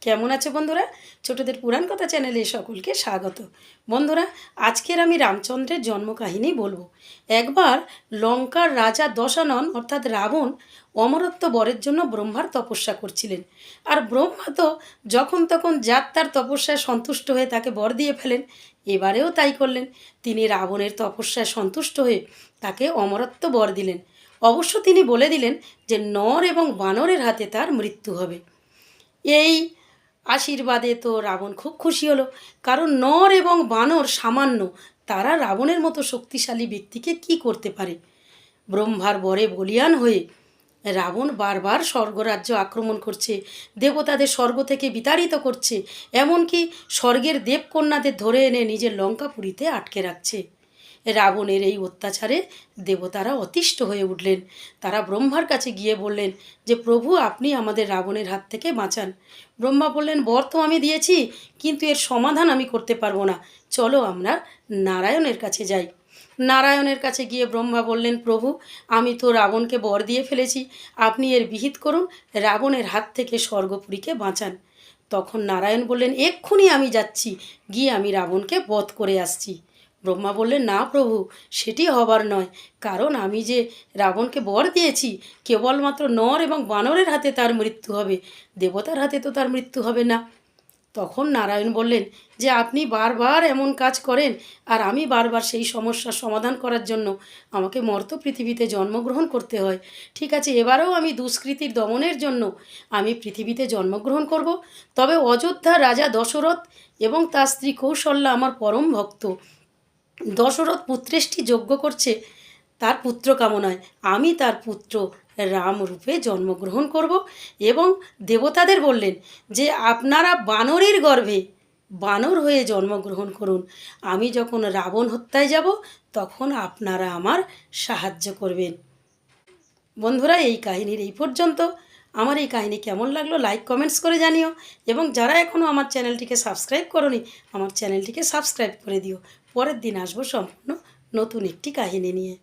কেমন আছে বন্ধুরা? ছোটদের পুরাণ কথা চ্যানেলে সকলকে স্বাগত। বন্ধুরা, আজকের আমি রামচন্দ্রের জন্ম কাহিনী বলবো। একবার লঙ্কার রাজা দশানন অর্থাৎ রাবণ অমরত্ব বরের জন্য ব্রহ্মার তপস্যা করছিলেন। আর ব্রহ্মা তো যখন তখন যার তার তপস্যায় সন্তুষ্ট হয়ে তাকে বর দিয়ে ফেলেন। এবারেও তাই করলেন। তিনি রাবণের তপস্যায় সন্তুষ্ট হয়ে তাকে অমরত্ব বর দিলেন। অবশ্য তিনি বলে দিলেন যে নর এবং বানরের হাতে তার মৃত্যু হবে। এই আশীর্বাদে তো রাবণ খুব খুশি হলো, কারণ নর এবং বানর সামান্য, তারা রাবণের মতো শক্তিশালী ব্যক্তিকে কি করতে পারে। ব্রহ্মার বরে বলীয়ান হয়ে রাবণ বারবার স্বর্গরাজ্য আক্রমণ করছে, দেবতাদের স্বর্গ থেকে বিতাড়িত করছে, এমনকি স্বর্গের দেবকন্যাদের ধরে এনে নিজের লঙ্কাপুরীতে আটকে রাখছে। রাবণের এই অত্যাচারে দেবতারা অতিষ্ঠ হয়ে উঠলেন। তারা ব্রহ্মার কাছে গিয়ে বললেন যে প্রভু, আপনি আমাদের রাবণের হাত থেকে বাঁচান। ব্রহ্মা বললেন, বর তো আমি দিয়েছি, কিন্তু এর সমাধান আমি করতে পারবো না, চলো আমরা নারায়ণের কাছে যাই। নারায়ণের কাছে গিয়ে ব্রহ্মা বললেন, প্রভু, আমি তো রাবণকে বর দিয়ে ফেলেছি, আপনি এর বিহিত করুন, রাবণের হাত থেকে স্বর্গপুরীকে বাঁচান। তখন নারায়ণ বললেন, এক্ষুনি আমি যাচ্ছি, গিয়ে আমি রাবণকে বধ করে আসছি। ব্রহ্মা বললেন, না প্রভু, সেটি হবার নয়, কারণ আমি যে রাবণকে বর দিয়েছি, কেবলমাত্র নর এবং বানরের হাতে তার মৃত্যু হবে, দেবতার হাতে তো তার মৃত্যু হবে না। তখন নারায়ণ বললেন যে আপনি বারবার এমন কাজ করেন, আর আমি বারবার সেই সমস্যার সমাধান করার জন্য আমাকে মর্ত পৃথিবীতে জন্মগ্রহণ করতে হয়। ঠিক আছে, এবারেও আমি দুষ্কৃতির দমনের জন্য আমি পৃথিবীতে জন্মগ্রহণ করব। তবে অযোধ্যার রাজা দশরথ এবং তার স্ত্রী কৌশল্যা আমার পরম ভক্ত। দশরথ পুত্রেষ্টি যজ্ঞ করছে তার পুত্র কামনায়, আমি তার পুত্র রাম রূপে জন্মগ্রহণ করব। এবং দেবতাদের বললেন যে আপনারা বানরের গর্ভে বানর হয়ে জন্মগ্রহণ করুন, আমি যখন রাবণ হত্যায় যাব তখন আপনারা আমার সাহায্য করবেন। বন্ধুরা, এই কাহিনীর এই পর্যন্ত। আমার এই কাহিনী কেমন লাগলো লাইক কমেন্টস করে জানিও, এবং যারা এখনও আমার চ্যানেলটিকে সাবস্ক্রাইব করোনি আমার চ্যানেলটিকে সাবস্ক্রাইব করে দিও। পরের দিন আসবো সম্পূর্ণ নতুন একটি কাহিনী নিয়ে।